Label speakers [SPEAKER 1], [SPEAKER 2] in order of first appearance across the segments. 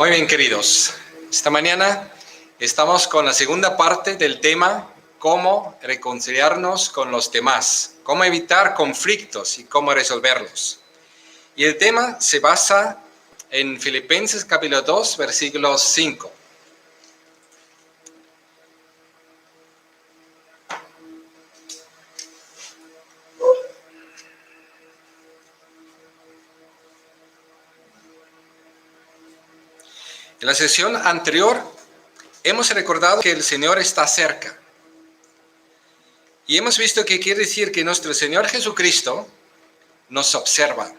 [SPEAKER 1] Muy bien, queridos. Esta mañana estamos con la segunda parte del tema, cómo reconciliarnos con los demás, cómo evitar conflictos y cómo resolverlos. Y el tema se basa en Filipenses capítulo 2, versículo 5. En la sesión anterior hemos recordado que el Señor está cerca. Y hemos visto que quiere decir que nuestro Señor Jesucristo nos observa.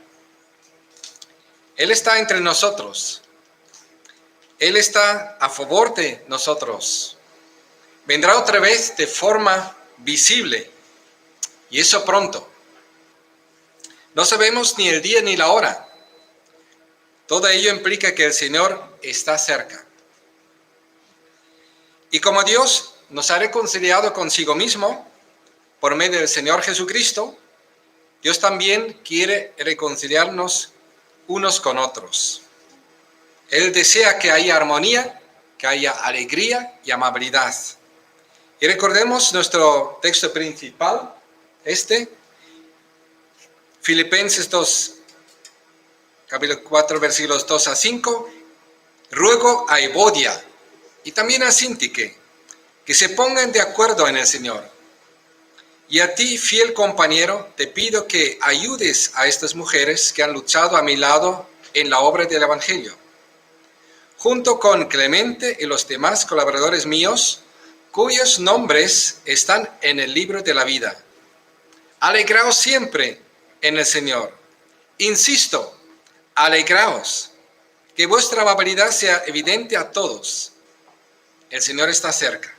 [SPEAKER 1] Él está entre nosotros. Él está a favor de nosotros. Vendrá otra vez de forma visible. Y eso pronto. No sabemos ni el día ni la hora. Todo ello implica que el Señor está cerca. Y como Dios nos ha reconciliado consigo mismo por medio del Señor Jesucristo, Dios también quiere reconciliarnos unos con otros. Él desea que haya armonía, que haya alegría y amabilidad. Y recordemos nuestro texto principal, Filipenses 2, capítulo 4, versículos 2 a 5. Ruego a Evodia y también a Síntique que se pongan de acuerdo en el Señor. Y a ti, fiel compañero, te pido que ayudes a estas mujeres que han luchado a mi lado en la obra del Evangelio, junto con Clemente y los demás colaboradores míos, cuyos nombres están en el libro de la vida. Alegraos siempre en el Señor. Insisto, alegraos, que vuestra amabilidad sea evidente a todos. El Señor está cerca.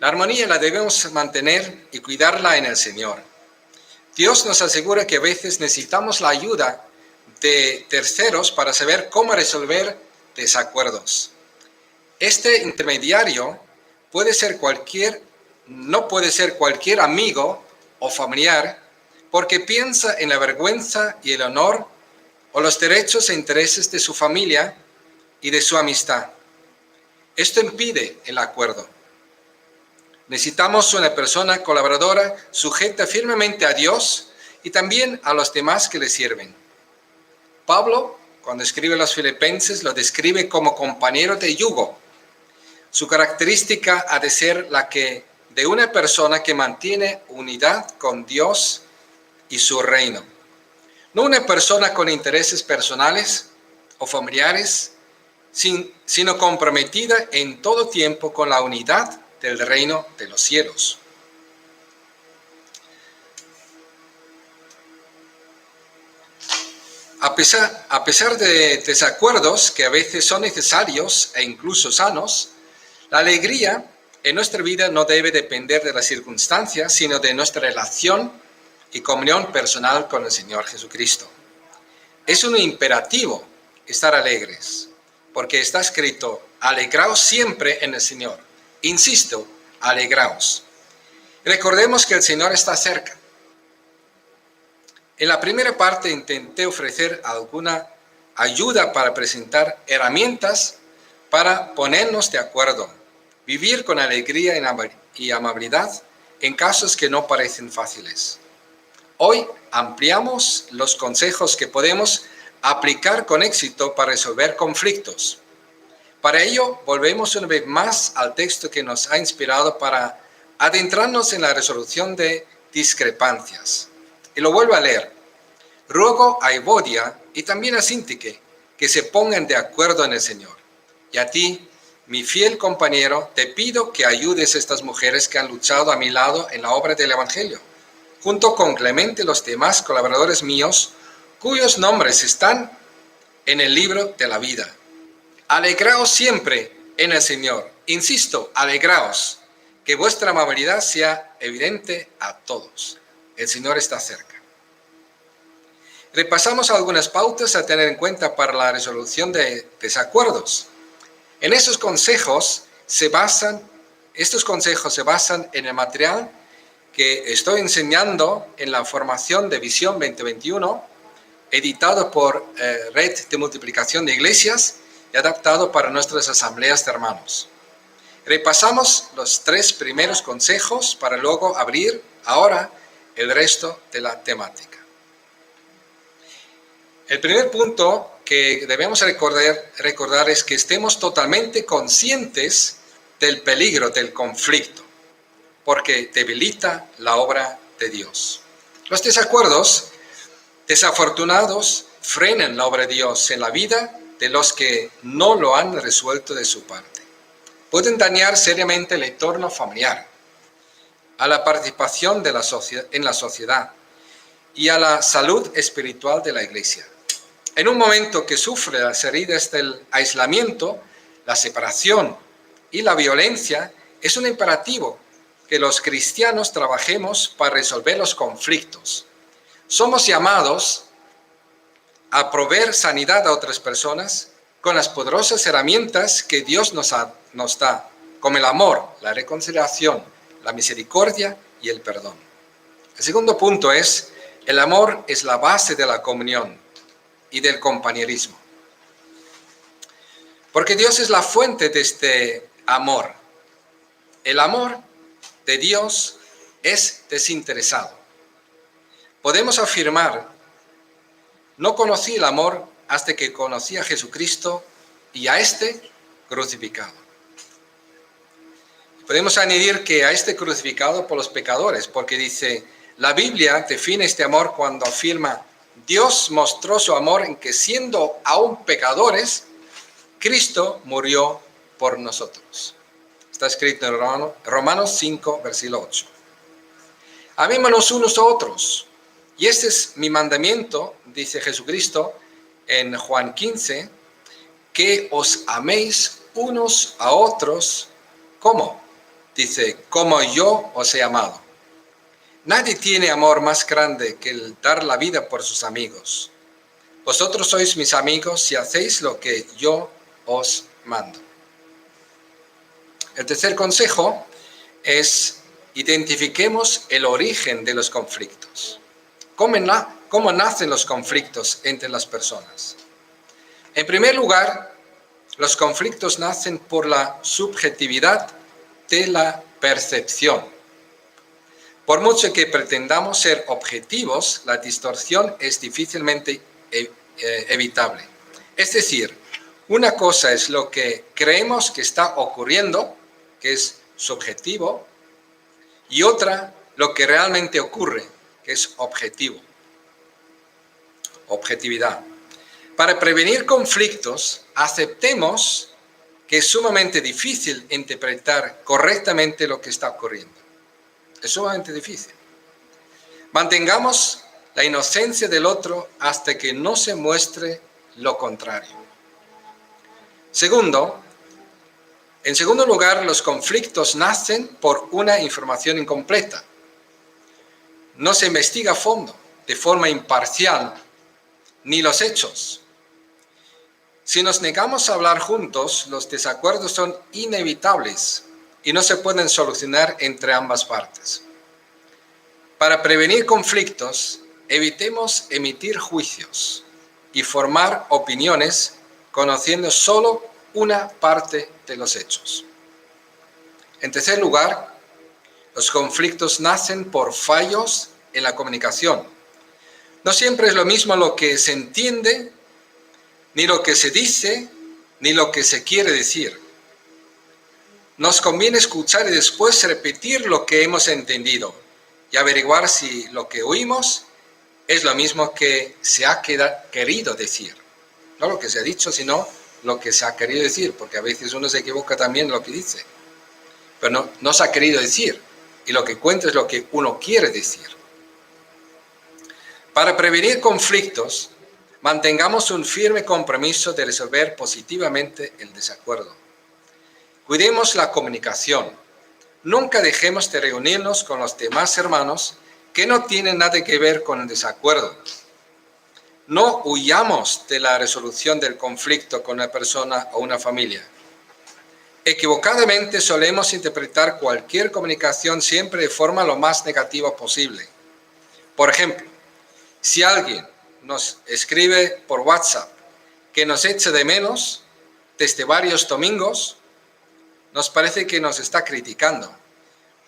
[SPEAKER 1] La armonía la debemos mantener y cuidarla en el Señor. Dios nos asegura que a veces necesitamos la ayuda de terceros para saber cómo resolver desacuerdos. Este intermediario no puede ser cualquier amigo o familiar porque piensa en la vergüenza y el honor o los derechos e intereses de su familia y de su amistad. Esto impide el acuerdo. Necesitamos una persona colaboradora sujeta firmemente a Dios y también a los demás que le sirven. Pablo, cuando escribe a los Filipenses, lo describe como compañero de yugo. Su característica ha de ser la de una persona que mantiene unidad con Dios y su reino. No una persona con intereses personales o familiares, sino comprometida en todo tiempo con la unidad del reino de los cielos. A pesar de desacuerdos que a veces son necesarios e incluso sanos, la alegría en nuestra vida no debe depender de las circunstancias, sino de nuestra relación y comunión personal con el Señor Jesucristo. Es un imperativo estar alegres, porque está escrito, alegraos siempre en el Señor. Insisto, alegraos. Recordemos que el Señor está cerca. En la primera parte intenté ofrecer alguna ayuda para presentar herramientas para ponernos de acuerdo, vivir con alegría y amabilidad en casos que no parecen fáciles. Hoy ampliamos los consejos que podemos aplicar con éxito para resolver conflictos. Para ello, volvemos una vez más al texto que nos ha inspirado para adentrarnos en la resolución de discrepancias. Y lo vuelvo a leer. Ruego a Evodia y también a Síntique que se pongan de acuerdo en el Señor. Y a ti, mi fiel compañero, te pido que ayudes a estas mujeres que han luchado a mi lado en la obra del Evangelio, junto con Clemente y los demás colaboradores míos, cuyos nombres están en el libro de la vida. Alegraos siempre en el Señor. Insisto, alegraos, que vuestra amabilidad sea evidente a todos. El Señor está cerca. Repasamos algunas pautas a tener en cuenta para la resolución de desacuerdos. En estos consejos se basan en el material que estoy enseñando en la formación de Visión 2021 editado por Red de Multiplicación de Iglesias y adaptado para nuestras asambleas de hermanos. Repasamos los 3 primeros consejos para luego abrir ahora el resto de la temática. El primer punto que debemos recordar es que estemos totalmente conscientes del peligro del conflicto, porque debilita la obra de Dios. Los desacuerdos desafortunados frenan la obra de Dios en la vida de los que no lo han resuelto de su parte. Pueden dañar seriamente el entorno familiar, a la participación en la sociedad y a la salud espiritual de la Iglesia. En un momento que sufre las heridas del aislamiento, la separación y la violencia, es un imperativo que los cristianos trabajemos para resolver los conflictos. Somos llamados a proveer sanidad a otras personas con las poderosas herramientas que Dios nos da, como el amor, la reconciliación, la misericordia y el perdón. El segundo punto es, el amor es la base de la comunión y del compañerismo. Porque Dios es la fuente de este amor. El amor de Dios es desinteresado. Podemos afirmar, no conocí el amor hasta que conocí a Jesucristo y a este crucificado. Podemos añadir que a este crucificado por los pecadores, porque dice, la Biblia define este amor cuando afirma, Dios mostró su amor en que siendo aún pecadores, Cristo murió por nosotros. Está escrito en Romanos 5, versículo 8. Amémonos unos a otros. Y este es mi mandamiento, dice Jesucristo en Juan 15, que os améis unos a otros. ¿Cómo? Dice, como yo os he amado. Nadie tiene amor más grande que el dar la vida por sus amigos. Vosotros sois mis amigos si hacéis lo que yo os mando. El tercer consejo es identifiquemos el origen de los conflictos. ¿Cómo nacen los conflictos entre las personas? En primer lugar, los conflictos nacen por la subjetividad de la percepción. Por mucho que pretendamos ser objetivos, la distorsión es difícilmente evitable. Es decir, una cosa es lo que creemos que está ocurriendo, que es subjetivo, y otra lo que realmente ocurre, que es objetivo. Objetividad. Para prevenir conflictos, aceptemos que es sumamente difícil interpretar correctamente lo que está ocurriendo. Es sumamente difícil. Mantengamos la inocencia del otro hasta que no se muestre lo contrario. En segundo lugar, los conflictos nacen por una información incompleta. No se investiga a fondo, de forma imparcial, ni los hechos. Si nos negamos a hablar juntos, los desacuerdos son inevitables y no se pueden solucionar entre ambas partes. Para prevenir conflictos, evitemos emitir juicios y formar opiniones conociendo solo una parte de los hechos. En tercer lugar, los conflictos nacen por fallos en la comunicación. No siempre es lo mismo lo que se entiende, ni lo que se dice, ni lo que se quiere decir. Nos conviene escuchar y después repetir lo que hemos entendido y averiguar si lo que oímos es lo mismo que se ha querido decir. No lo que se ha dicho, sino lo que se ha querido decir, porque a veces uno se equivoca también en lo que dice. Pero no se ha querido decir, y lo que cuenta es lo que uno quiere decir. Para prevenir conflictos, mantengamos un firme compromiso de resolver positivamente el desacuerdo. Cuidemos la comunicación. Nunca dejemos de reunirnos con los demás hermanos que no tienen nada que ver con el desacuerdo. No huyamos de la resolución del conflicto con una persona o una familia. Equivocadamente solemos interpretar cualquier comunicación siempre de forma lo más negativa posible. Por ejemplo, si alguien nos escribe por WhatsApp que nos echa de menos desde varios domingos, nos parece que nos está criticando,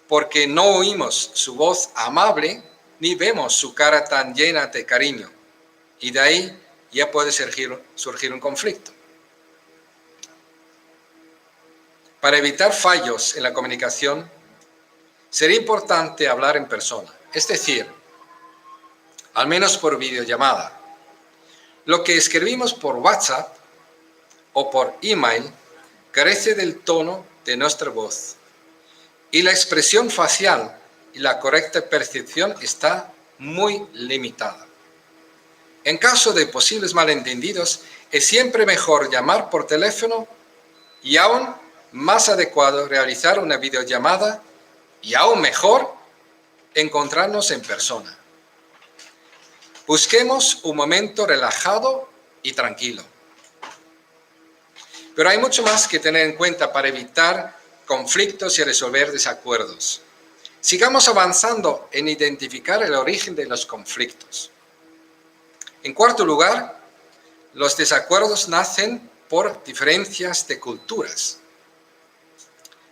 [SPEAKER 1] porque no oímos su voz amable ni vemos su cara tan llena de cariño. Y de ahí ya puede surgir un conflicto. Para evitar fallos en la comunicación, sería importante hablar en persona, es decir, al menos por videollamada. Lo que escribimos por WhatsApp o por email carece del tono de nuestra voz y la expresión facial y la correcta percepción está muy limitada. En caso de posibles malentendidos, es siempre mejor llamar por teléfono y aún más adecuado realizar una videollamada y aún mejor encontrarnos en persona. Busquemos un momento relajado y tranquilo. Pero hay mucho más que tener en cuenta para evitar conflictos y resolver desacuerdos. Sigamos avanzando en identificar el origen de los conflictos. En cuarto lugar, los desacuerdos nacen por diferencias de culturas.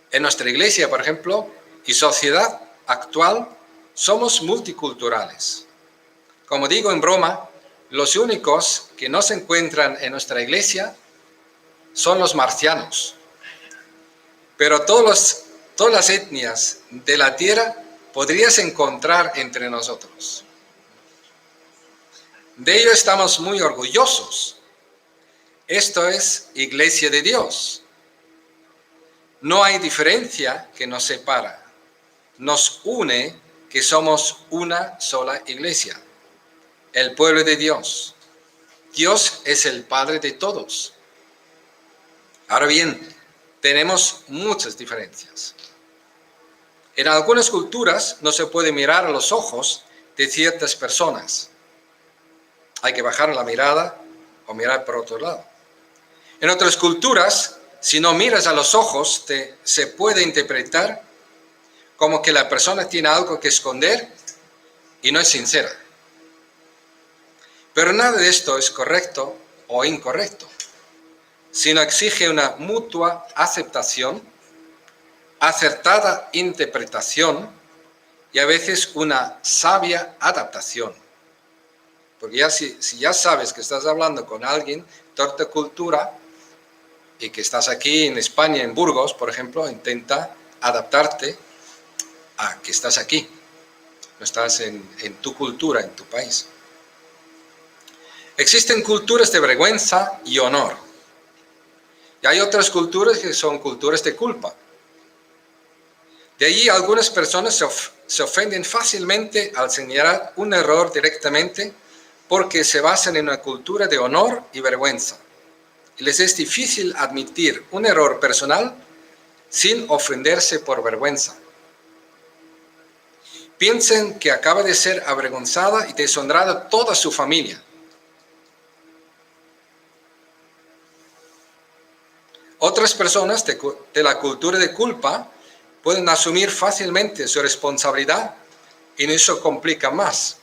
[SPEAKER 1] En nuestra iglesia, por ejemplo, y sociedad actual, somos multiculturales. Como digo en broma, los únicos que no se encuentran en nuestra iglesia son los marcianos. Pero todas las etnias de la tierra podrías encontrar entre nosotros. De ello estamos muy orgullosos. Esto es Iglesia de Dios. No hay diferencia que nos separa. Nos une que somos una sola iglesia. El pueblo de Dios. Dios es el Padre de todos. Ahora bien, tenemos muchas diferencias. En algunas culturas no se puede mirar a los ojos de ciertas personas. Hay que bajar la mirada o mirar por otro lado. En otras culturas, si no miras a los ojos, se puede interpretar como que la persona tiene algo que esconder y no es sincera. Pero nada de esto es correcto o incorrecto, sino exige una mutua aceptación, acertada interpretación y a veces una sabia adaptación. Porque ya si ya sabes que estás hablando con alguien de otra cultura y que estás aquí en España, en Burgos, por ejemplo, intenta adaptarte a que estás aquí. No estás en tu cultura, en tu país. Existen culturas de vergüenza y honor. Y hay otras culturas que son culturas de culpa. De allí algunas personas se ofenden fácilmente al señalar un error directamente porque se basan en una cultura de honor y vergüenza. Y les es difícil admitir un error personal sin ofenderse por vergüenza. Piensen que acaba de ser avergonzada y deshonrada toda su familia. Otras personas de la cultura de culpa pueden asumir fácilmente su responsabilidad y eso complica más.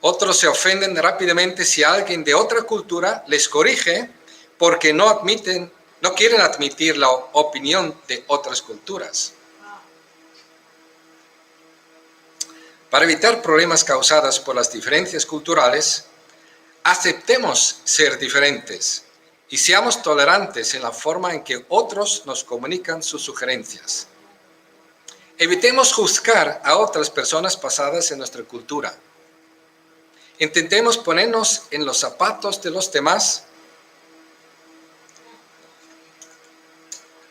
[SPEAKER 1] Otros se ofenden rápidamente si alguien de otra cultura les corrige porque no quieren admitir la opinión de otras culturas. Para evitar problemas causados por las diferencias culturales, aceptemos ser diferentes y seamos tolerantes en la forma en que otros nos comunican sus sugerencias. Evitemos juzgar a otras personas basadas en nuestra cultura. Intentemos ponernos en los zapatos de los demás.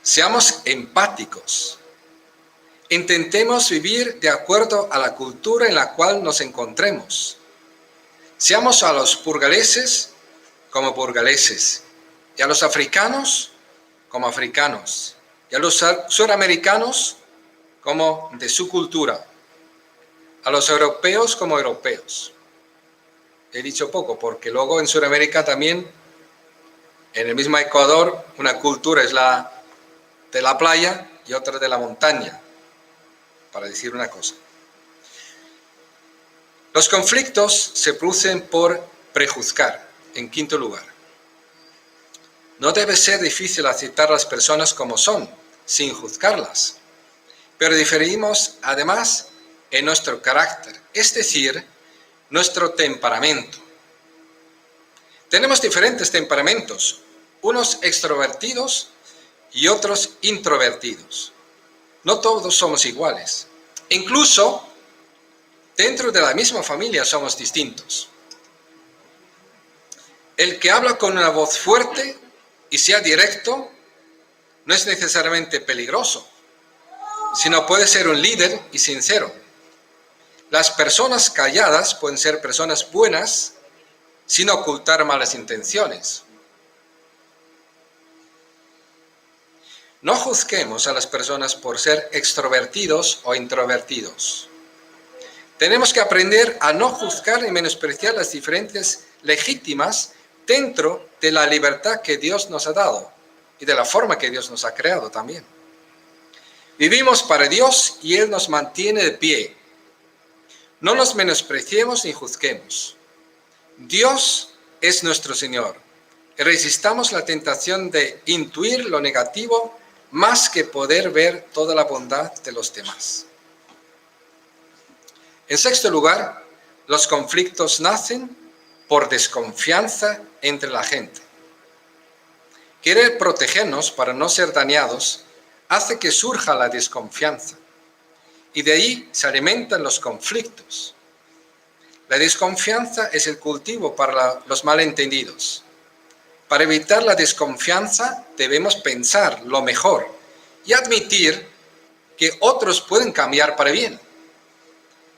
[SPEAKER 1] Seamos empáticos. Intentemos vivir de acuerdo a la cultura en la cual nos encontremos. Seamos a los burgaleses como burgaleses, y a los africanos como africanos, y a los suramericanos como de su cultura, a los europeos como europeos. He dicho poco, porque luego en Sudamérica también, en el mismo Ecuador, una cultura es la de la playa y otra de la montaña, para decir una cosa. Los conflictos se producen por prejuzgar, en quinto lugar. No debe ser difícil aceptar a las personas como son, sin juzgarlas, pero diferimos además en nuestro carácter, es decir, nuestro temperamento. Tenemos diferentes temperamentos, unos extrovertidos y otros introvertidos. No todos somos iguales. Incluso dentro de la misma familia somos distintos. El que habla con una voz fuerte y sea directo no es necesariamente peligroso, sino puede ser un líder y sincero. Las personas calladas pueden ser personas buenas sin ocultar malas intenciones. No juzguemos a las personas por ser extrovertidos o introvertidos. Tenemos que aprender a no juzgar y menospreciar las diferencias legítimas dentro de la libertad que Dios nos ha dado y de la forma que Dios nos ha creado también. Vivimos para Dios y Él nos mantiene de pie. No nos menospreciemos ni juzguemos. Dios es nuestro Señor. Resistamos la tentación de intuir lo negativo más que poder ver toda la bondad de los demás. En sexto lugar, los conflictos nacen por desconfianza entre la gente. Querer protegernos para no ser dañados hace que surja la desconfianza y de ahí se alimentan los conflictos. La desconfianza es el cultivo para los malentendidos. Para evitar la desconfianza debemos pensar lo mejor y admitir que otros pueden cambiar para bien.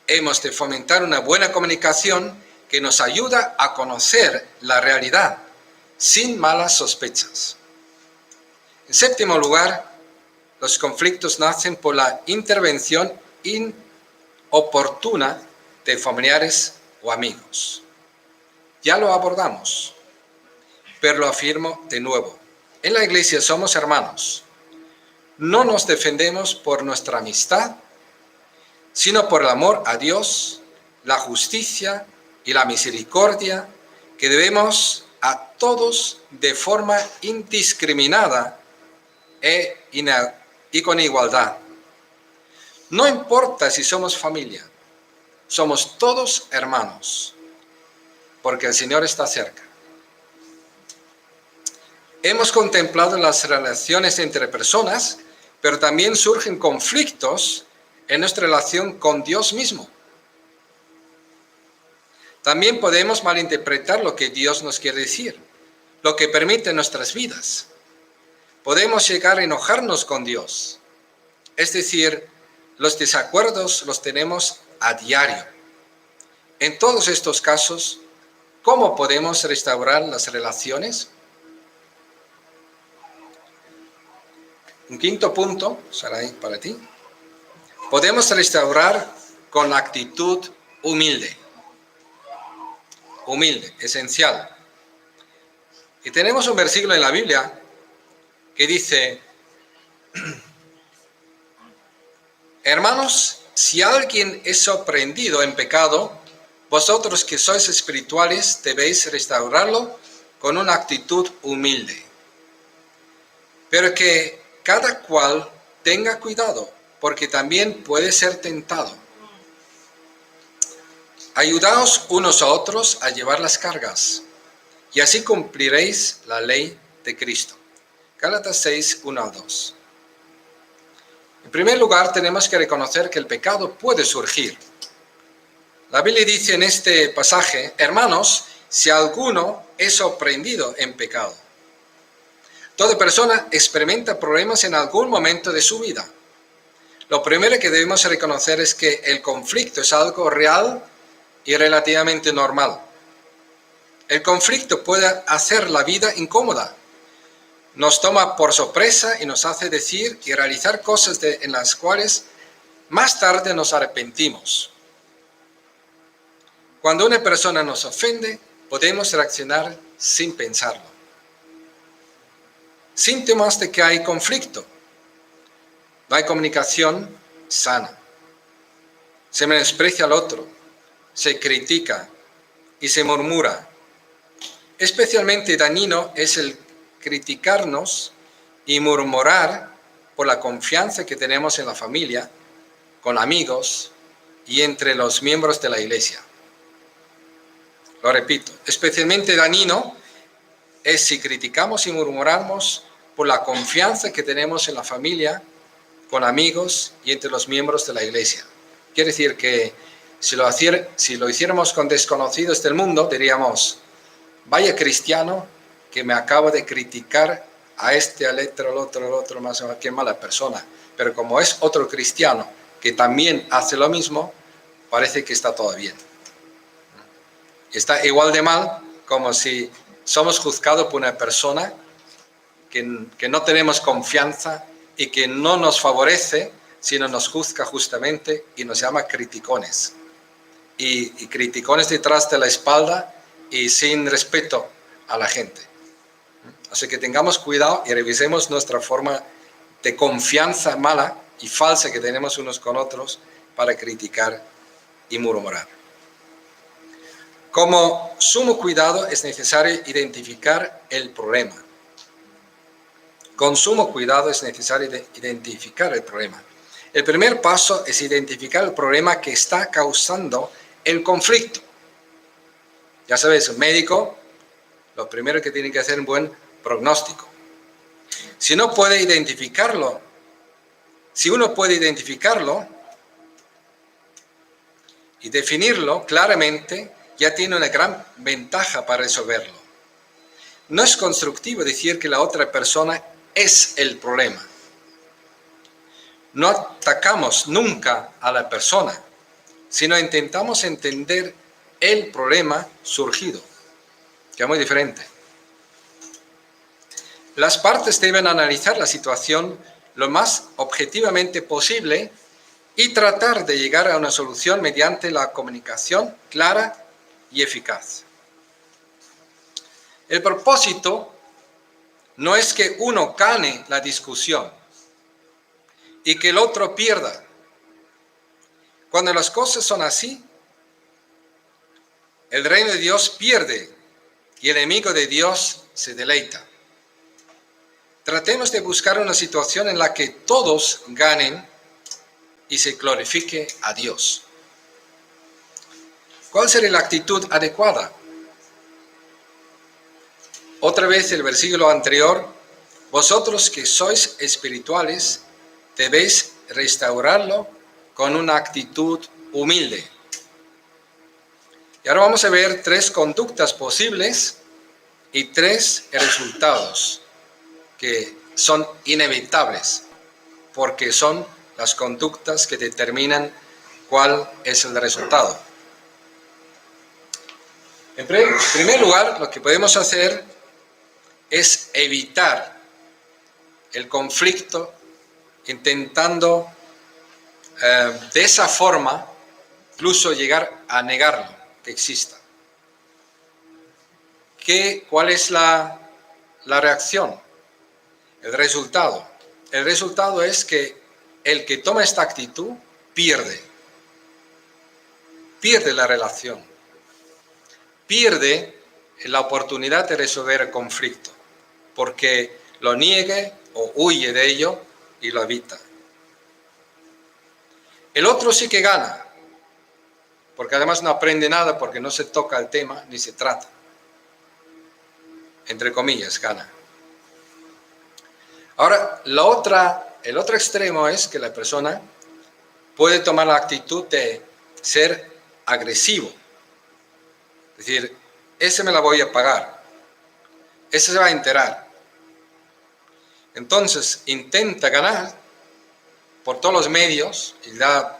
[SPEAKER 1] Hemos de fomentar una buena comunicación que nos ayuda a conocer la realidad sin malas sospechas. En séptimo lugar, los conflictos nacen por la intervención inoportuna de familiares o amigos. Ya lo abordamos, pero lo afirmo de nuevo. En la iglesia somos hermanos. No nos defendemos por nuestra amistad, sino por el amor a Dios, la justicia y la misericordia que debemos a todos de forma indiscriminada y con igualdad. No importa si somos familia, somos todos hermanos, porque el Señor está cerca. Hemos contemplado las relaciones entre personas, pero también surgen conflictos en nuestra relación con Dios mismo. También podemos malinterpretar lo que Dios nos quiere decir, lo que permite nuestras vidas. Podemos llegar a enojarnos con Dios. Es decir, los desacuerdos los tenemos a diario. En todos estos casos, ¿cómo podemos restaurar las relaciones? Un quinto punto, Sarai, para ti. Podemos restaurar con actitud humilde. Humilde, esencial. Y tenemos un versículo en la Biblia que dice: hermanos, si alguien es sorprendido en pecado, vosotros que sois espirituales debéis restaurarlo con una actitud humilde. Pero que cada cual tenga cuidado, porque también puede ser tentado. Ayudaos unos a otros a llevar las cargas, y así cumpliréis la ley de Cristo. Gálatas 6, 1 al 2. En primer lugar, tenemos que reconocer que el pecado puede surgir. La Biblia dice en este pasaje: hermanos, si alguno es sorprendido en pecado. Toda persona experimenta problemas en algún momento de su vida. Lo primero que debemos reconocer es que el conflicto es algo real y relativamente normal. El conflicto puede hacer la vida incómoda. Nos toma por sorpresa y nos hace decir y realizar cosas en las cuales más tarde nos arrepentimos. Cuando una persona nos ofende, podemos reaccionar sin pensarlo. Síntomas de que hay conflicto. No hay comunicación sana. Se menosprecia al otro. se critica y se murmura. Especialmente dañino es el criticarnos y murmurar por la confianza que tenemos en la familia, con amigos y entre los miembros de la iglesia. Lo repito, especialmente dañino es si criticamos y murmuramos por la confianza que tenemos en la familia, con amigos y entre los miembros de la iglesia. Quiere decir que si lo hiciéramos con desconocidos del mundo, diríamos, vaya cristiano que me acaba de criticar a este, al otro, más o menos, qué mala persona. Pero como es otro cristiano que también hace lo mismo, parece que está todo bien. Está igual de mal como si somos juzgados por una persona que no tenemos confianza y que no nos favorece, sino nos juzga justamente y nos llama criticones. Y criticones detrás de la espalda y sin respeto a la gente. Así que tengamos cuidado y revisemos nuestra forma de confianza mala y falsa que tenemos unos con otros para criticar y murmurar. Como sumo cuidado es necesario identificar el problema. Con sumo cuidado es necesario identificar el problema. El primer paso es identificar el problema que está causando el conflicto. Ya sabes, un médico, lo primero que tiene que hacer es un buen pronóstico. Si uno puede identificarlo y definirlo claramente, ya tiene una gran ventaja para resolverlo. No es constructivo decir que la otra persona es el problema. No atacamos nunca a la persona, sino intentamos entender el problema surgido, que es muy diferente. Las partes deben analizar la situación lo más objetivamente posible y tratar de llegar a una solución mediante la comunicación clara y eficaz. El propósito no es que uno gane la discusión y que el otro pierda. Cuando las cosas son así, el reino de Dios pierde y el enemigo de Dios se deleita. Tratemos de buscar una situación en la que todos ganen y se glorifique a Dios. ¿Cuál sería la actitud adecuada? Otra vez el versículo anterior, vosotros que sois espirituales, debéis restaurarlo con una actitud humilde. Y ahora vamos a ver 3 conductas posibles y 3 resultados que son inevitables, porque son las conductas que determinan cuál es el resultado. En primer lugar, lo que podemos hacer es evitar el conflicto intentando de esa forma incluso llegar a negarlo que exista. ¿Cuál es la reacción? El resultado. El resultado es que el que toma esta actitud pierde la relación, pierde la oportunidad de resolver el conflicto, porque lo niegue o huye de ello y lo evita. El otro sí que gana, porque además no aprende nada porque no se toca el tema ni se trata. Entre comillas, gana. Ahora, el otro extremo es que la persona puede tomar la actitud de ser agresivo. Es decir, ese me la voy a pagar. Ese se va a enterar. Entonces, intenta ganar por todos los medios y da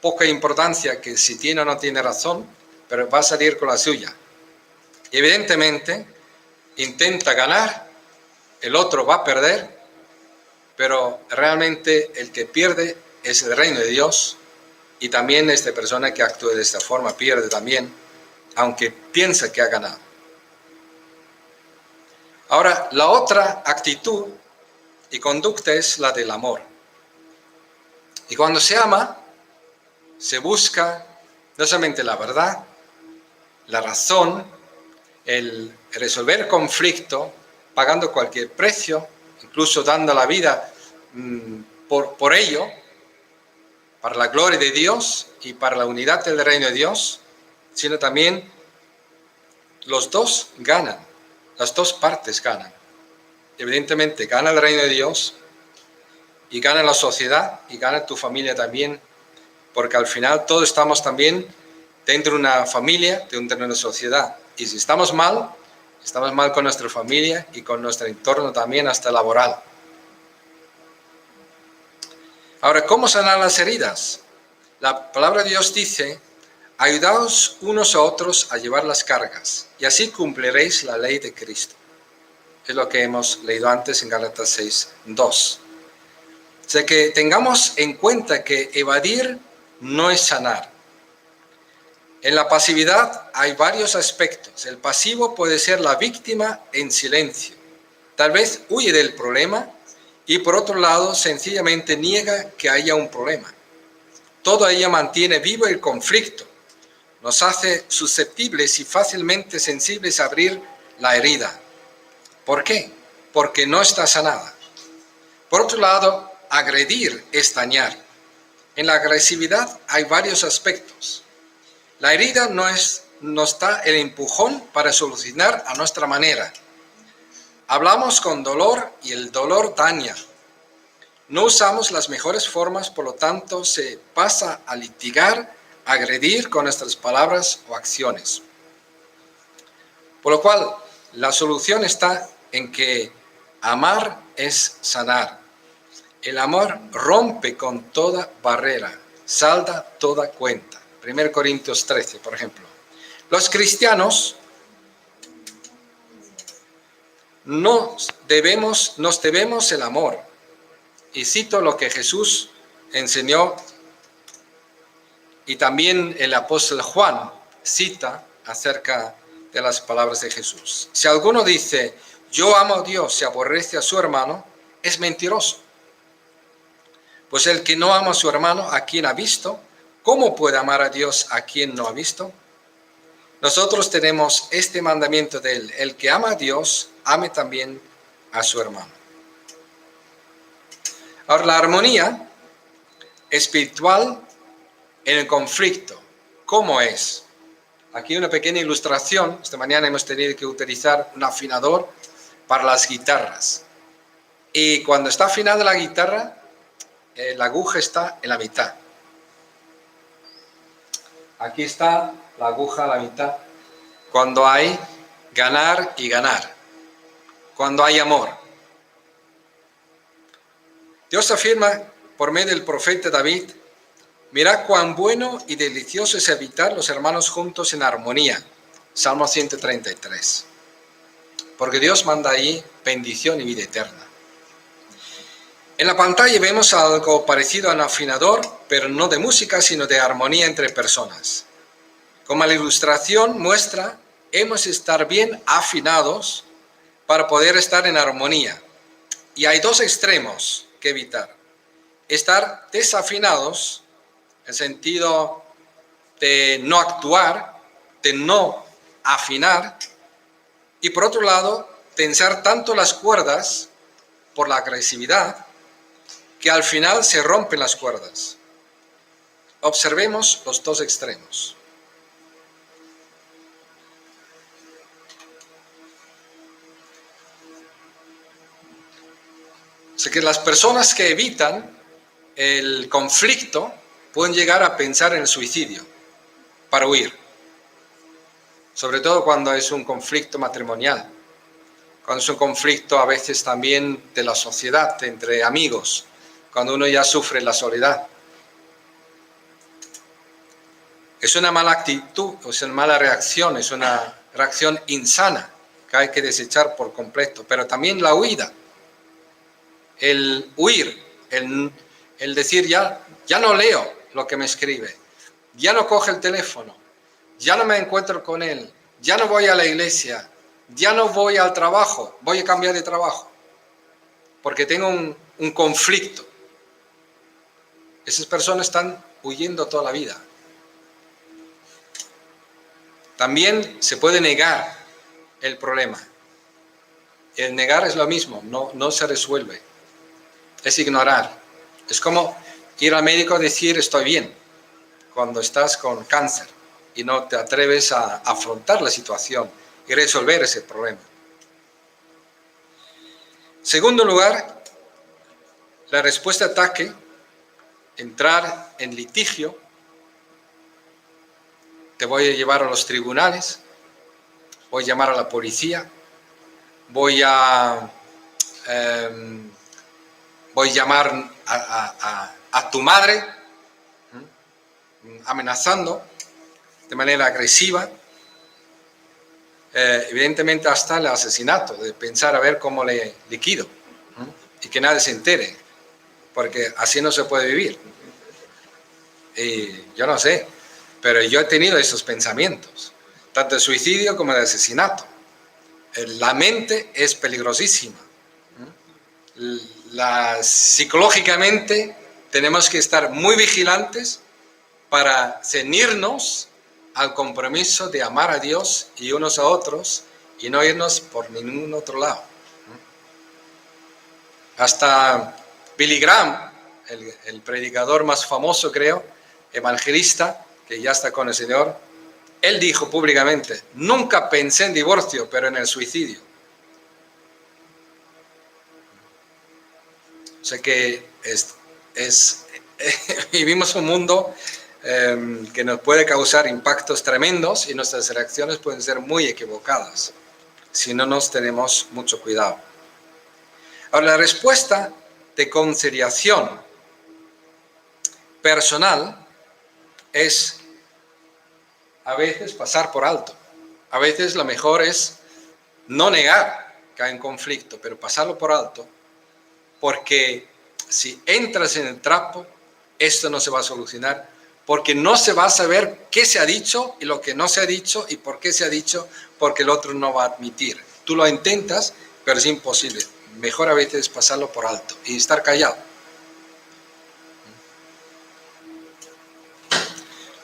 [SPEAKER 1] poca importancia que si tiene o no tiene razón, pero va a salir con la suya. Y evidentemente, intenta ganar, el otro va a perder, pero realmente el que pierde es el reino de Dios y también esta persona que actúa de esta forma pierde también, aunque piensa que ha ganado. Ahora, la otra actitud y conducta es la del amor. Y cuando se ama, se busca No solamente la verdad, la razón, el resolver conflicto, pagando cualquier precio, incluso dando la vida por ello, para la gloria de Dios y para la unidad del reino de Dios, sino también los dos ganan, las dos partes ganan. Evidentemente gana el reino de Dios y gana la sociedad y gana tu familia también, porque al final todos estamos también dentro de una familia, dentro de una sociedad. Y si estamos mal con nuestra familia y con nuestro entorno también, hasta laboral. Ahora, ¿cómo sanar las heridas? La palabra de Dios dice: ayudaos unos a otros a llevar las cargas, y así cumpliréis la ley de Cristo. Es lo que hemos leído antes en Gálatas 6:2. O sea, que tengamos en cuenta que evadir no es sanar. En la pasividad hay varios aspectos. El pasivo puede ser la víctima en silencio. Tal vez huye del problema y por otro lado sencillamente niega que haya un problema. Todo ello mantiene vivo el conflicto. Nos hace susceptibles y fácilmente sensibles a abrir la herida. ¿Por qué? Porque no está sanada. Por otro lado, agredir es dañar. En la agresividad hay varios aspectos. La herida nos da el empujón para solucionar a nuestra manera. Hablamos con dolor y el dolor daña. No usamos las mejores formas, por lo tanto se pasa a litigar, a agredir con nuestras palabras o acciones. Por lo cual, la solución está en que amar es sanar. El amor rompe con toda barrera, salda toda cuenta. 1 Corintios 13, por ejemplo. Los cristianos nos debemos el amor. Y cito lo que Jesús enseñó y también el apóstol Juan cita acerca de las palabras de Jesús. Si alguno dice, yo amo a Dios y aborrece a su hermano, es mentiroso. Pues el que no ama a su hermano, a quien ha visto, ¿cómo puede amar a Dios a quien no ha visto? Nosotros tenemos este mandamiento de él: el que ama a Dios, ame también a su hermano. Ahora, la armonía espiritual en el conflicto, ¿cómo es? Aquí una pequeña ilustración. Esta mañana hemos tenido que utilizar un afinador para las guitarras. Y cuando está afinada la guitarra, la aguja está en la mitad. Aquí está la aguja a la mitad. Cuando hay ganar y ganar. Cuando hay amor. Dios afirma por medio del profeta David: mirad cuán bueno y delicioso es habitar los hermanos juntos en armonía. Salmo 133. Porque Dios manda ahí bendición y vida eterna. En la pantalla vemos algo parecido a un afinador, pero no de música, sino de armonía entre personas. Como la ilustración muestra, hemos de estar bien afinados para poder estar en armonía. Y hay dos extremos que evitar: estar desafinados, en el sentido de no actuar, de no afinar, y por otro lado, tensar tanto las cuerdas por la agresividad que al final se rompen las cuerdas. Observemos los dos extremos. O sea que las personas que evitan el conflicto pueden llegar a pensar en el suicidio para huir. Sobre todo cuando es un conflicto matrimonial, cuando es un conflicto a veces también de la sociedad, entre amigos, cuando uno ya sufre la soledad. Es una mala actitud, es una mala reacción, es una reacción insana que hay que desechar por completo. Pero también la huida, el huir, el decir ya no leo lo que me escribe, ya no coge el teléfono, ya no me encuentro con él, ya no voy a la iglesia, ya no voy al trabajo, voy a cambiar de trabajo, porque tengo un conflicto. Esas personas están huyendo toda la vida. También se puede negar el problema. El negar es lo mismo, no se resuelve. Es ignorar. Es como ir al médico a decir estoy bien cuando estás con cáncer y no te atreves a afrontar la situación y resolver ese problema. Segundo lugar, la respuesta a ataque, entrar en litigio. Te voy a llevar a los tribunales, voy a llamar a la policía, voy a llamar a tu madre, amenazando de manera agresiva, evidentemente hasta el asesinato, de pensar a ver cómo le liquido y que nadie se entere, porque así no se puede vivir. Y yo no sé, pero yo he tenido esos pensamientos, tanto de suicidio como de asesinato. La mente es peligrosísima. Psicológicamente tenemos que estar muy vigilantes para ceñirnos al compromiso de amar a Dios y unos a otros y no irnos por ningún otro lado. Hasta Billy Graham, el predicador más famoso, creo, evangelista, que ya está con el Señor, él dijo públicamente, nunca pensé en divorcio, pero en el suicidio. O sea que vivimos un mundo que nos puede causar impactos tremendos y nuestras reacciones pueden ser muy equivocadas si no nos tenemos mucho cuidado. Ahora, la respuesta de conciliación personal es a veces pasar por alto. A veces lo mejor es no negar que hay un conflicto, pero pasarlo por alto, porque si entras en el trapo, esto no se va a solucionar, porque no se va a saber qué se ha dicho y lo que no se ha dicho y por qué se ha dicho, porque el otro no va a admitir. Tú lo intentas, pero es imposible. Mejor a veces pasarlo por alto y estar callado.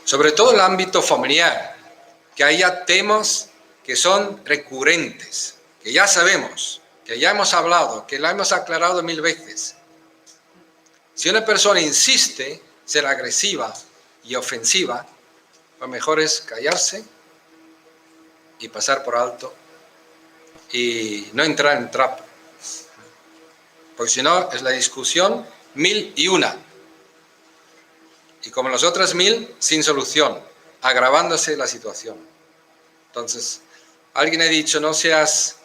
[SPEAKER 1] Sobre todo en el ámbito familiar, que haya temas que son recurrentes, que ya sabemos, que ya hemos hablado, que lo hemos aclarado 1000 veces. Si una persona insiste ser agresiva y ofensiva, lo mejor es callarse y pasar por alto y no entrar en trapo. Porque si no, es la discusión 1001. Y como las otras 1000, sin solución, agravándose la situación. Entonces, alguien ha dicho, no seas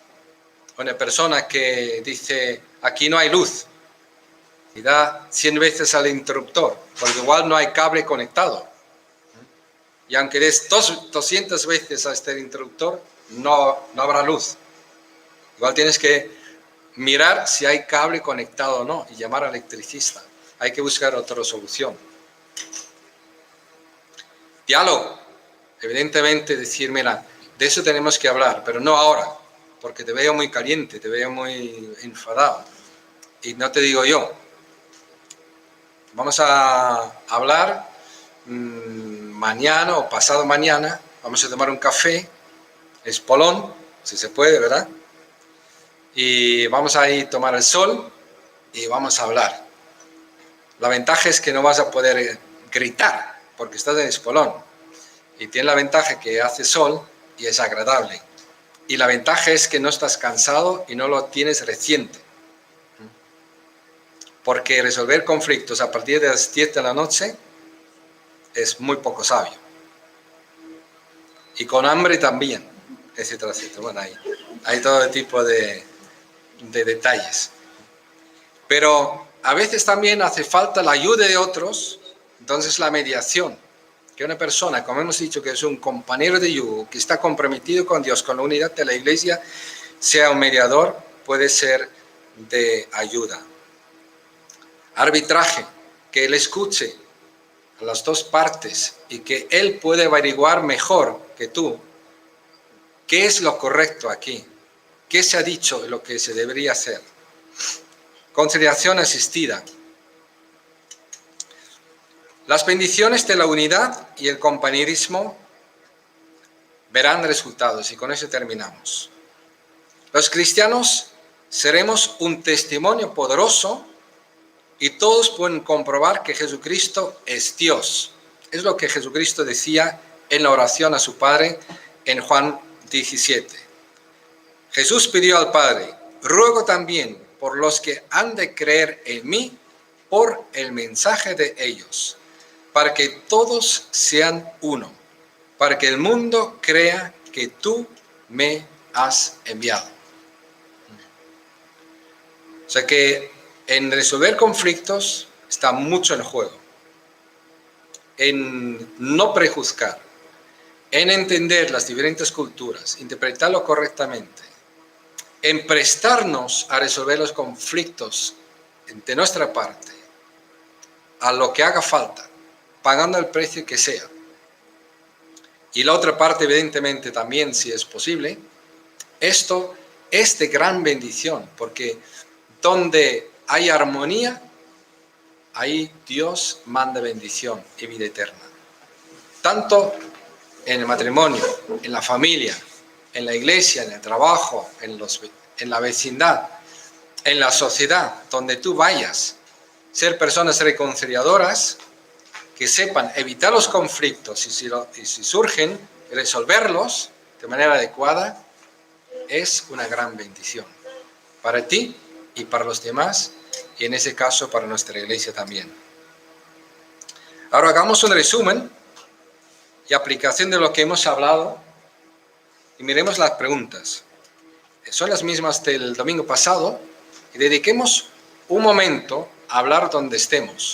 [SPEAKER 1] una persona que dice, aquí no hay luz, y da 100 veces al interruptor, porque igual no hay cable conectado. Y aunque des 200 veces a este interruptor, no habrá luz. Igual tienes que mirar si hay cable conectado o no, y llamar al electricista. Hay que buscar otra solución. Diálogo. Evidentemente decir, mira, de eso tenemos que hablar, pero no ahora, porque te veo muy caliente, te veo muy enfadado. Y no te digo yo. Vamos a hablar mañana o pasado mañana, vamos a tomar un café, espolón, si se puede, ¿verdad? Y vamos a ir a tomar el sol y vamos a hablar. La ventaja es que no vas a poder gritar, porque estás en espolón. Y tiene la ventaja que hace sol y es agradable. Y la ventaja es que no estás cansado y no lo tienes reciente. Porque resolver conflictos a partir de las 10 de la noche es muy poco sabio. Y con hambre también, etcétera, etcétera. Bueno, hay todo tipo de detalles. Pero a veces también hace falta la ayuda de otros, entonces la mediación. Que una persona, como hemos dicho, que es un compañero de yugo, que está comprometido con Dios, con la unidad de la iglesia, sea un mediador, puede ser de ayuda. Arbitraje, que él escuche a las dos partes y que él puede averiguar mejor que tú qué es lo correcto aquí, qué se ha dicho y lo que se debería hacer. Conciliación asistida. Las bendiciones de la unidad y el compañerismo verán resultados. Y con eso terminamos. Los cristianos seremos un testimonio poderoso y todos pueden comprobar que Jesucristo es Dios. Es lo que Jesucristo decía en la oración a su Padre en Juan 17. Jesús pidió al Padre: ruego también por los que han de creer en mí por el mensaje de ellos, para que todos sean uno, para que el mundo crea que tú me has enviado. O sea que en resolver conflictos está mucho en juego. En no prejuzgar, en entender las diferentes culturas, interpretarlo correctamente, en prestarnos a resolver los conflictos de nuestra parte, a lo que haga falta, pagando el precio que sea. Y la otra parte, evidentemente, también, si es posible. Esto es de gran bendición, porque donde hay armonía, ahí Dios manda bendición y vida eterna. Tanto en el matrimonio, en la familia, en la iglesia, en el trabajo, en la vecindad, en la sociedad, donde tú vayas. Ser personas reconciliadoras que sepan evitar los conflictos y si surgen, resolverlos de manera adecuada, es una gran bendición para ti y para los demás, y en ese caso para nuestra iglesia también. Ahora hagamos un resumen y aplicación de lo que hemos hablado y miremos las preguntas. Son las mismas del domingo pasado y dediquemos un momento a hablar donde estemos.